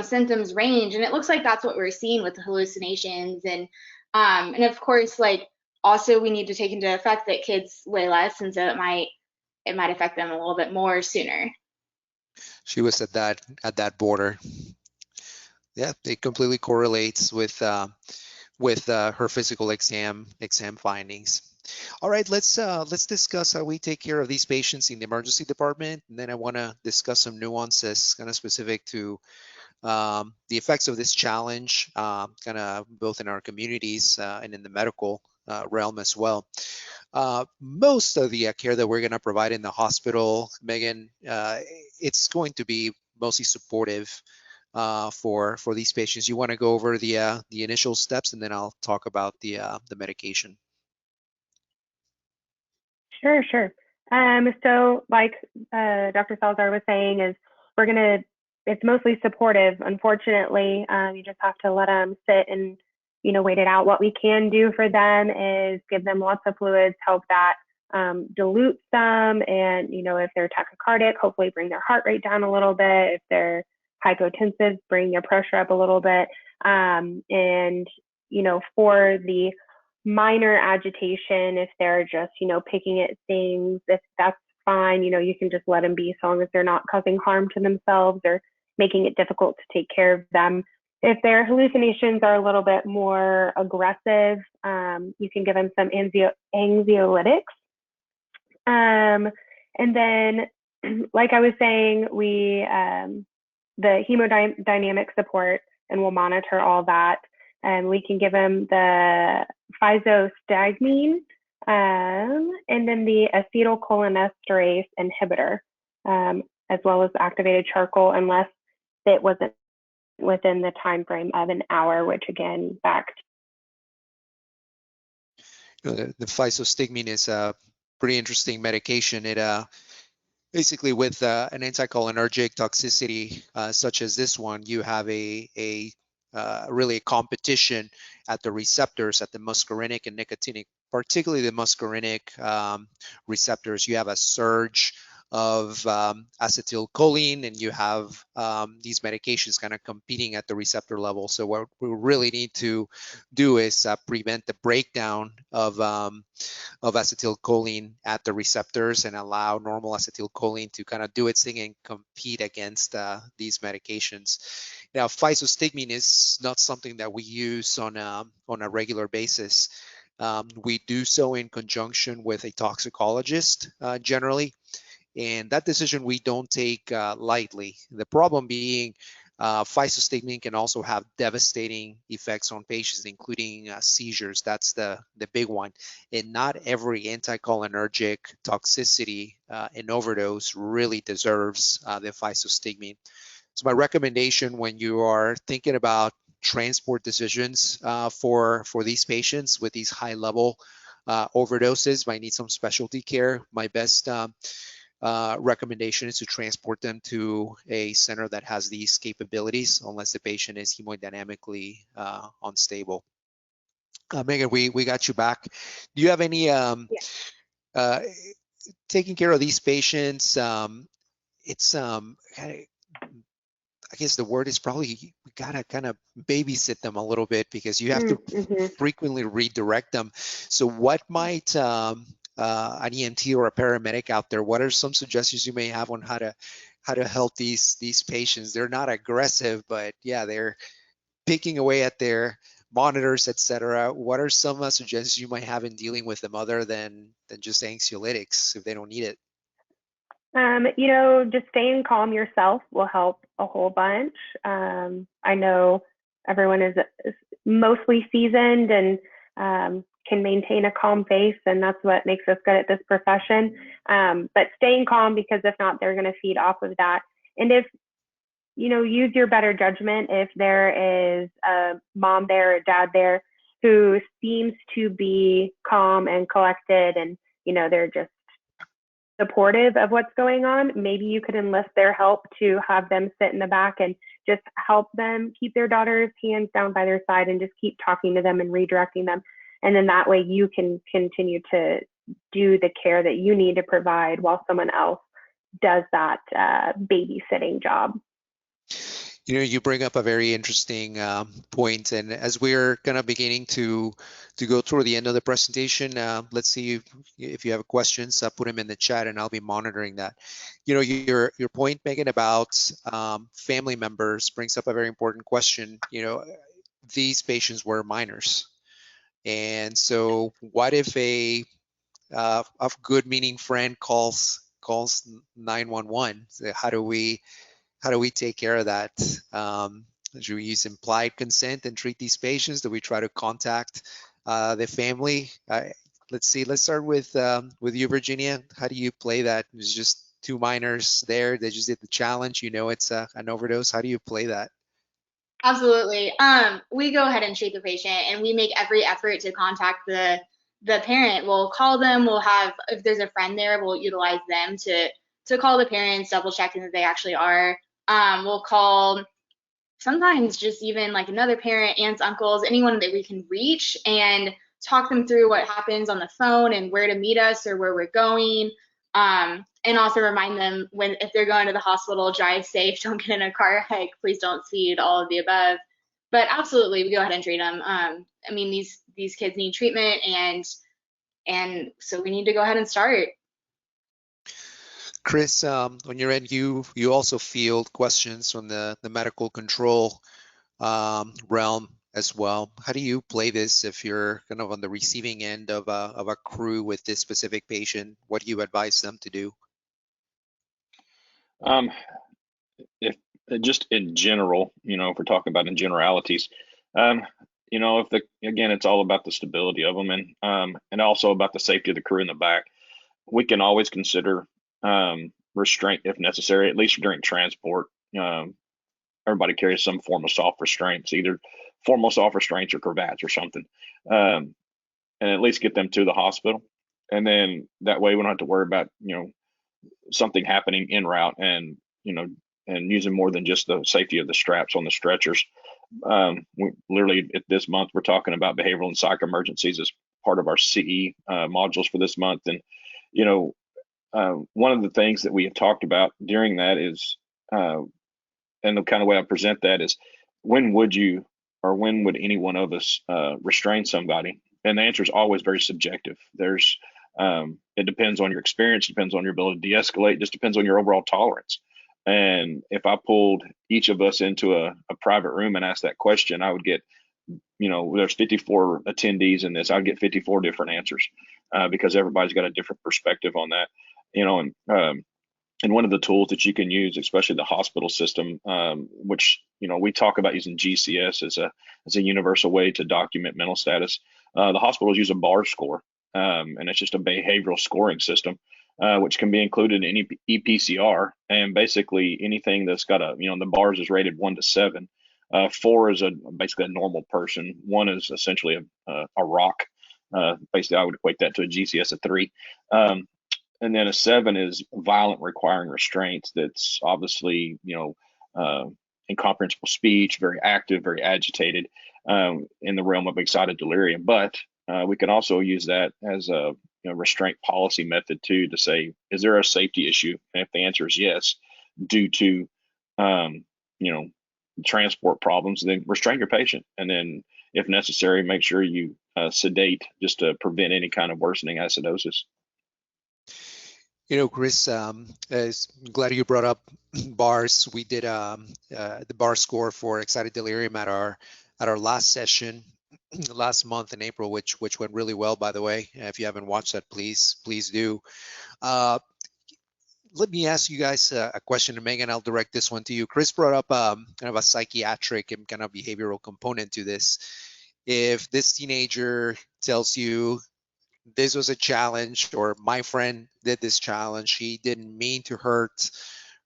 symptoms range. And it looks like that's what we're seeing with the hallucinations. And of course, like also we need to take into effect that kids weigh less, and so it might affect them a little bit more sooner. She was at that border. Yeah, it completely correlates with her physical exam findings. All right, let's discuss how we take care of these patients in the emergency department, and then I want to discuss some nuances kind of specific to the effects of this challenge, kind of both in our communities and in the medical realm as well. Most of the care that we're going to provide in the hospital, Megan, it's going to be mostly supportive for these patients. You want to go over the initial steps, and then I'll talk about the medication. Sure. So like Dr. Salazar was saying, is it's mostly supportive. Unfortunately, you just have to let them sit and, wait it out. What we can do for them is give them lots of fluids, help that dilute them, and, if they're tachycardic, hopefully bring their heart rate down a little bit. If they're hypotensive, bring their pressure up a little bit. And, for the minor agitation, if they're just, picking at things, if that's fine, you can just let them be, so long as they're not causing harm to themselves or making it difficult to take care of them. If their hallucinations are a little bit more aggressive, you can give them some anxiolytics. And then, like I was saying, the hemodynamic support, and we'll monitor all that. And we can give them the physostigmine, and then the acetylcholinesterase inhibitor, as well as activated charcoal, unless it wasn't within the time frame of an hour, which again, The physostigmine is a pretty interesting medication. It basically, with an anticholinergic toxicity such as this one, you have really a competition at the receptors, at the muscarinic and nicotinic, particularly the muscarinic receptors. You have a surge of acetylcholine, and you have these medications kind of competing at the receptor level. So what we really need to do is prevent the breakdown of acetylcholine at the receptors and allow normal acetylcholine to kind of do its thing and compete against these medications. Now, physostigmine is not something that we use on a regular basis. We do so in conjunction with a toxicologist generally, and that decision we don't take lightly. The problem being physostigmine can also have devastating effects on patients, including seizures. That's the big one. And not every anticholinergic toxicity and overdose really deserves the physostigmine. So my recommendation when you are thinking about transport decisions for these patients with these high-level overdoses, might need some specialty care. My best recommendation is to transport them to a center that has these capabilities, unless the patient is hemodynamically unstable. Megan, we got you back. Do you have any taking care of these patients? It's I guess the word is probably we gotta kind of babysit them a little bit, because you have to frequently redirect them. So what might an EMT or a paramedic out there, what are some suggestions you may have on how to help these patients? They're not aggressive, but yeah, they're picking away at their monitors, etc. What are some suggestions you might have in dealing with them other than just anxiolytics if they don't need it? Just staying calm yourself will help a whole bunch. I know everyone is mostly seasoned and can maintain a calm face, and that's what makes us good at this profession. But staying calm, because if not, they're going to feed off of that. And if use your better judgment. If there is a mom there or dad there who seems to be calm and collected and, they're just supportive of what's going on, maybe you could enlist their help to have them sit in the back and just help them keep their daughter's hands down by their side and just keep talking to them and redirecting them. And then that way you can continue to do the care that you need to provide while someone else does that babysitting job. You bring up a very interesting point, and as we're kind of beginning to go toward the end of the presentation, let's see if you have questions, put them in the chat, and I'll be monitoring that. Your point, Megan, about family members brings up a very important question. These patients were minors, and so what if a good-meaning friend calls 911? So how do we take care of that? Should we use implied consent and treat these patients? Do we try to contact the family? Let's see. Let's start with you, Virginia. How do you play that? It's just two minors there. They just did the challenge. It's an overdose. How do you play that? Absolutely. We go ahead and treat the patient, and we make every effort to contact the parent. We'll call them. We'll have, if there's a friend there, we'll utilize them to call the parents, double checking that they actually are. We'll call sometimes just even like another parent, aunts, uncles, anyone that we can reach, and talk them through what happens on the phone and where to meet us or where we're going. And also remind them if they're going to the hospital, drive safe, don't get in a car wreck, please don't speed, all of the above. But absolutely, we go ahead and treat them. These kids need treatment, and so we need to go ahead and start. Chris, on your end, you also field questions from the medical control realm as well. How do you play this if you're kind of on the receiving end of a crew with this specific patient? What do you advise them to do? If just in general, if we're talking about in generalities, again, it's all about the stability of them and also about the safety of the crew in the back. We can always consider restraint if necessary, at least during transport. Everybody carries some form of soft restraints, either formal soft restraints or cravats or something, and at least get them to the hospital. And then that way we don't have to worry about, something happening en route and using more than just the safety of the straps on the stretchers. Literally this month, we're talking about behavioral and psych emergencies as part of our CE modules for this month. And, one of the things that we have talked about during that is, and the kind of way I present that is, when would any one of us restrain somebody? And the answer is always very subjective. It depends on your experience, depends on your ability to de-escalate, just depends on your overall tolerance. And if I pulled each of us into a private room and asked that question, I would get, there's 54 attendees in this, I'd get 54 different answers because everybody's got a different perspective on that, and one of the tools that you can use, especially the hospital system, which, we talk about using GCS as a universal way to document mental status. The hospitals use a bar score, and it's just a behavioral scoring system, which can be included in any EPCR. And basically anything that's got the bars is rated 1 to 7. 4 is basically a normal person. 1 is essentially a rock. Basically, I would equate that to a GCS of 3. And then a 7 is violent, requiring restraints. That's obviously, incomprehensible speech, very active, very agitated, in the realm of excited delirium. But we can also use that as a restraint policy method too, to say, is there a safety issue? And if the answer is yes, due to transport problems, then restrain your patient. And then if necessary, make sure you sedate just to prevent any kind of worsening acidosis. Chris, glad you brought up bars. We did the bar score for excited delirium at our last session last month in April, which went really well, by the way. If you haven't watched that, please do. Let me ask you guys a question, and Megan, I'll direct this one to you. Chris brought up kind of a psychiatric and kind of behavioral component to this. If this teenager tells you this was a challenge, or my friend did this challenge, she didn't mean to hurt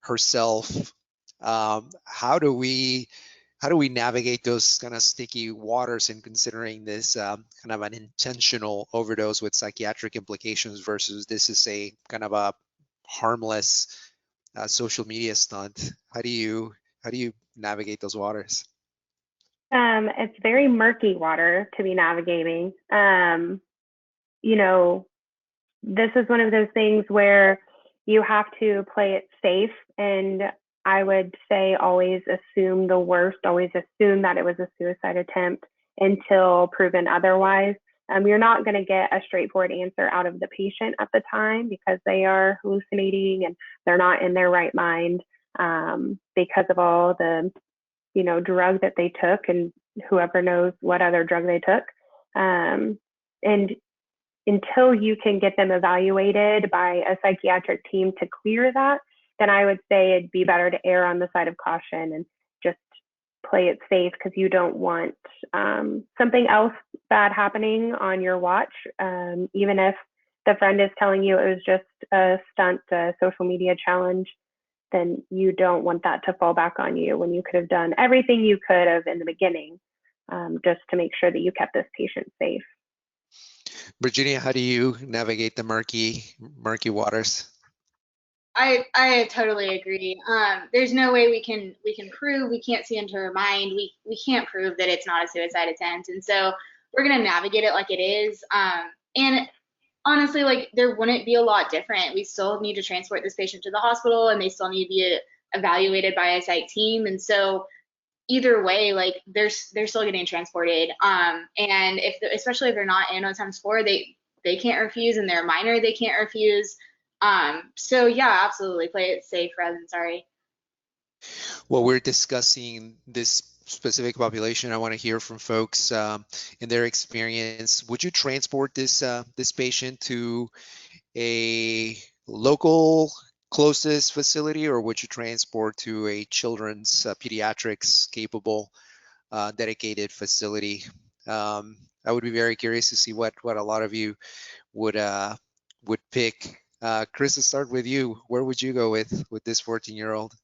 herself, how do we navigate those kind of sticky waters in considering this kind of an intentional overdose with psychiatric implications versus this is a kind of a harmless social media stunt? How do you navigate those waters? It's very murky water to be navigating. This is one of those things where you have to play it safe, and I would say always assume the worst, always assume that it was a suicide attempt until proven otherwise. You're not going to get a straightforward answer out of the patient at the time because they are hallucinating and they're not in their right mind because of all the, drug that they took, and whoever knows what other drug they took. And until you can get them evaluated by a psychiatric team to clear that, then I would say it'd be better to err on the side of caution and just play it safe, because you don't want something else bad happening on your watch. Even if the friend is telling you it was just a stunt, a social media challenge, then you don't want that to fall back on you when you could have done everything you could have in the beginning, just to make sure that you kept this patient safe. Virginia, how do you navigate the murky waters? I totally agree. There's no way we can prove, we can't see into her mind. We can't prove that it's not a suicide attempt. And so we're going to navigate it like it is. And honestly, like, there wouldn't be a lot different. We still need to transport this patient to the hospital, and they still need to be evaluated by a psych team. And so either way, like, they're still getting transported. And especially if they're not in O-4, they can't refuse, and they're a minor, they can't refuse. So yeah, absolutely, play it safe rather than sorry. Well, we're discussing this specific population. I want to hear from folks in their experience. Would you transport this patient to a local closest facility, or would you transport to a children's pediatrics capable dedicated facility? I would be very curious to see what a lot of you would pick. Chris, let's start with you. Where would you go with this 14-year-old?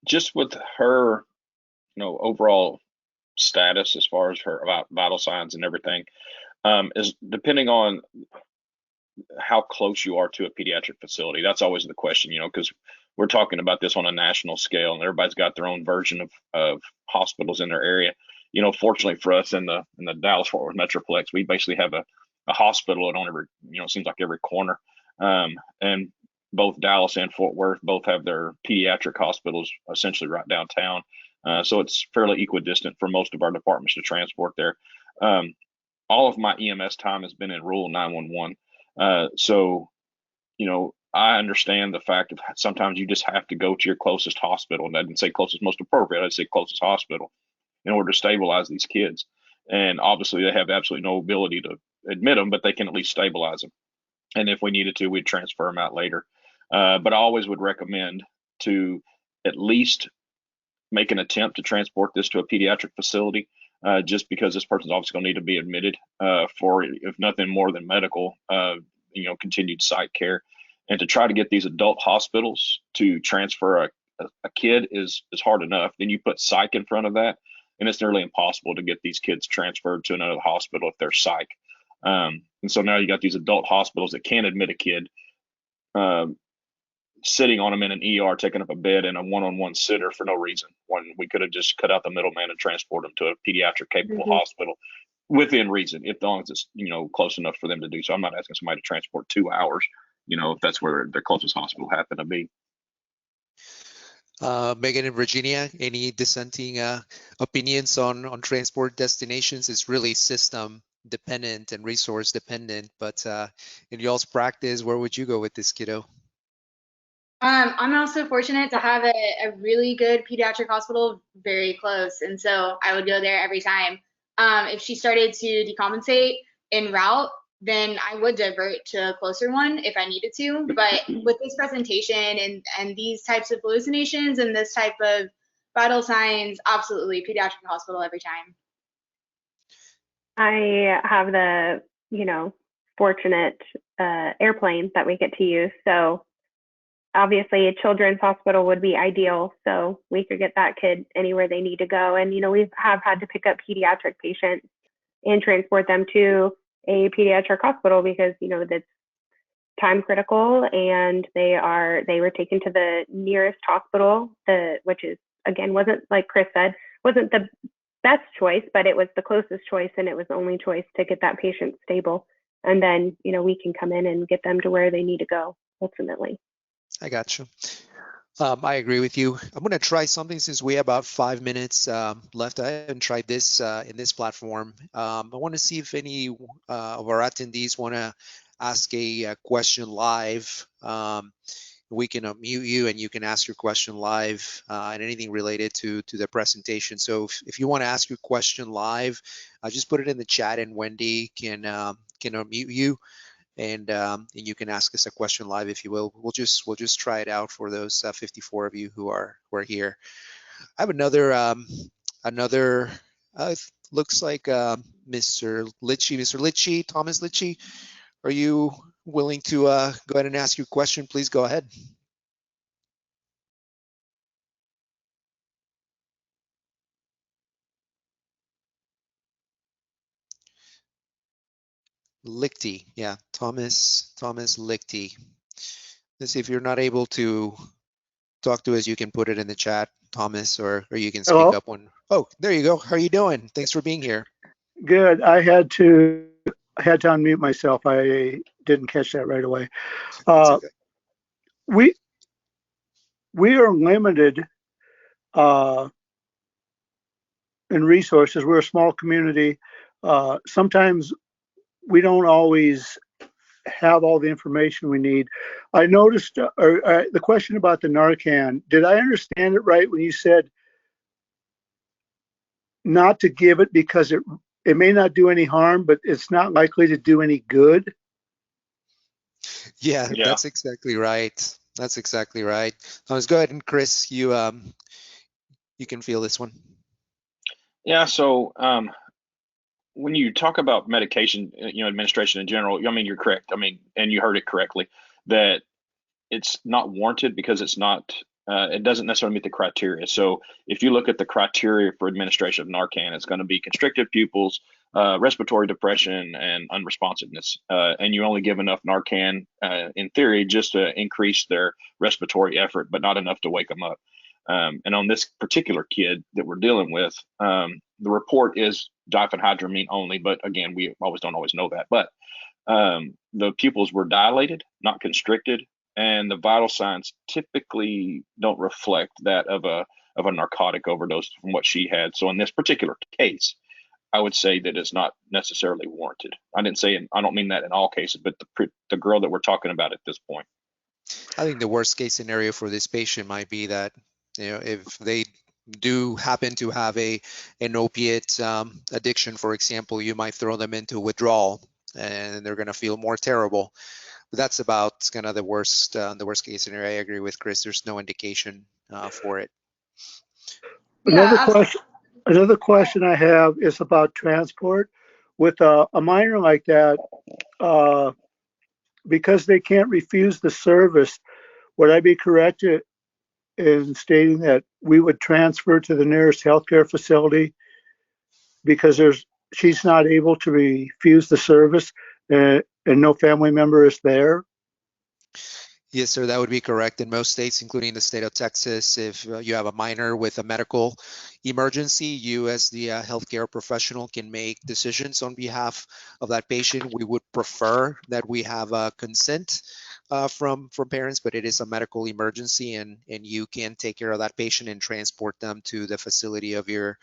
Just with her, overall status as far as her vital signs and everything, is depending on how close you are to a pediatric facility. That's always the question, because we're talking about this on a national scale, and everybody's got their own version of hospitals in their area. Fortunately for us in the Dallas-Fort Worth Metroplex, we basically have a hospital on every, seems like every corner. And both Dallas and Fort Worth both have their pediatric hospitals essentially right downtown. So it's fairly equidistant for most of our departments to transport there. All of my EMS time has been in rural 911. So, I understand the fact of sometimes you just have to go to your closest hospital. And I didn't say closest most appropriate, I'd say closest hospital in order to stabilize these kids. And obviously they have absolutely no ability to admit them, but they can at least stabilize them. And if we needed to, we'd transfer them out later. But I always would recommend to at least make an attempt to transport this to a pediatric facility, just because this person's obviously going to need to be admitted for, if nothing more than medical, continued psych care. And to try to get these adult hospitals to transfer a kid is hard enough. Then you put psych in front of that, and it's nearly impossible to get these kids transferred to another hospital if they're psych. And so now you got these adult hospitals that can't admit a kid, sitting on them in an ER, taking up a bed in a one-on-one sitter for no reason, when we could have just cut out the middleman and transport them to a pediatric capable hospital within reason, if long as it's, close enough for them to do so. I'm not asking somebody to transport 2 hours, if that's where their closest hospital happened to be. Megan and Virginia, any dissenting opinions on transport destinations? It's really system dependent and resource dependent, but in y'all's practice, where would you go with this kiddo? I'm also fortunate to have a really good pediatric hospital very close, and so I would go there every time. If she started to decompensate en route, then I would divert to a closer one if I needed to. But with this presentation and these types of hallucinations and this type of vital signs, absolutely pediatric hospital every time. I have the, fortunate airplane that we get to use. So obviously a children's hospital would be ideal. So we could get that kid anywhere they need to go. And, we have had to pick up pediatric patients and transport them to a pediatric hospital because, that's time critical, and they were taken to the nearest hospital, which is, again, wasn't, like Chris said, wasn't the best choice, but it was the closest choice, and it was the only choice to get that patient stable. And then, we can come in and get them to where they need to go ultimately. I got you. I agree with you. I'm going to try something since we have about 5 minutes left. I haven't tried this in this platform. I want to see if any of our attendees want to ask a question live. We can unmute you and you can ask your question live and anything related to the presentation. So if you want to ask your question live, just put it in the chat and Wendy can unmute you. And you can ask us a question live if you will. We'll just try it out for those 54 of you who are here. I have another looks like Mr. Litchi, Thomas Litchi. Are you willing to go ahead and ask your question? Please go ahead. Lichty, yeah, Thomas Lichty. Let's see, if you're not able to talk to us, you can put it in the chat, Thomas, or you can speak up when. Oh, there you go. How are you doing? Thanks for being here. Good. I had to unmute myself. I didn't catch that right away. Okay. We are limited in resources. We're a small community. Sometimes we don't always have all the information we need. I noticed the question about the Narcan. Did I understand it right when you said not to give it because it may not do any harm, but it's not likely to do any good? Yeah, that's exactly right. That's exactly right. Let's go ahead, and Chris, you can feel this one. Yeah. So when you talk about medication, administration in general, I mean, you're correct. I mean, and you heard it correctly, that it's not warranted because it's not. It doesn't necessarily meet the criteria. So if you look at the criteria for administration of Narcan, it's going to be constricted pupils, respiratory depression, and unresponsiveness. And you only give enough Narcan, in theory, just to increase their respiratory effort, but not enough to wake them up. And on this particular kid that we're dealing with, the report is diphenhydramine only, but again, we don't always know that. But the pupils were dilated, not constricted, and the vital signs typically don't reflect that of a narcotic overdose from what she had. So in this particular case, I would say that it's not necessarily warranted. I don't mean that in all cases, but the girl that we're talking about at this point. I think the worst case scenario for this patient might be that, if they do happen to have an opiate addiction, for example, you might throw them into withdrawal and they're going to feel more terrible. But that's about kind of the worst case scenario. I agree with Chris. There's no indication for it. Another question I have is about transport. With a minor like that, because they can't refuse the service, would I be correct in stating that we would transfer to the nearest healthcare facility because she's not able to refuse the service and no family member is there? Yes, sir, that would be correct. In most states, including the state of Texas, if you have a minor with a medical emergency, you as the healthcare professional can make decisions on behalf of that patient. We would prefer that we have consent from parents, but it is a medical emergency, and you can take care of that patient and transport them to the facility of your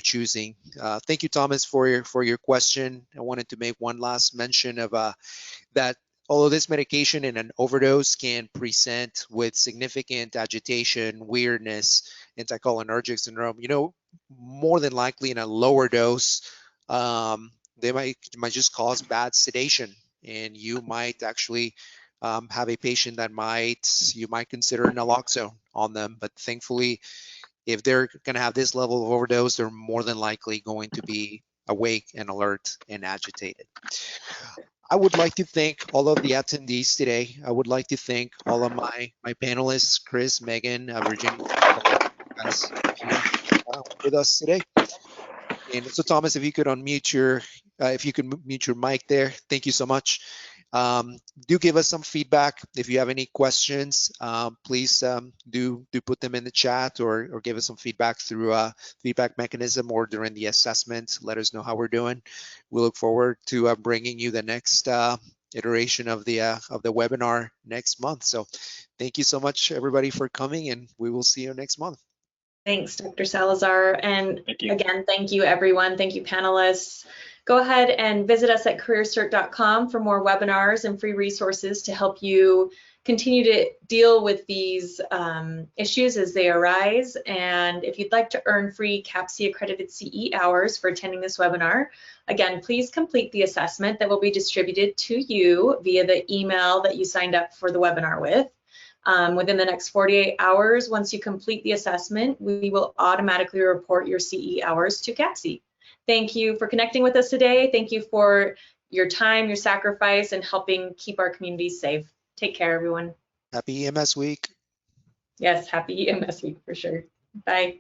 choosing. Thank you, Thomas, for your question. I wanted to make one last mention of that although this medication in an overdose can present with significant agitation, weirdness, anticholinergic syndrome, more than likely in a lower dose, they might just cause bad sedation, and you might actually have a patient that you might consider naloxone on them. But thankfully, if they're going to have this level of overdose, they're more than likely going to be awake and alert and agitated. I would like to thank all of the attendees today. I would like to thank all of my panelists, Chris, Megan, Virginia, guys here with us today. And so, Thomas, if you could mute your mic there. Thank you so much. Do give us some feedback. If you have any questions, please do put them in the chat, or give us some feedback through a feedback mechanism or during the assessment. Let us know how we're doing. We look forward to bringing you the next iteration of the webinar next month. So thank you so much, everybody, for coming, and we will see you next month. Thanks, Dr. Salazar. And Thank you. Again, thank you, everyone. Thank you, panelists. Go ahead and visit us at careercert.com for more webinars and free resources to help you continue to deal with these issues as they arise. And if you'd like to earn free CAPC accredited CE hours for attending this webinar, again, please complete the assessment that will be distributed to you via the email that you signed up for the webinar with. Within the next 48 hours, once you complete the assessment, we will automatically report your CE hours to CAPC. Thank you for connecting with us today. Thank you for your time, your sacrifice, and helping keep our communities safe. Take care, everyone. Happy EMS week. Yes, happy EMS week for sure. Bye.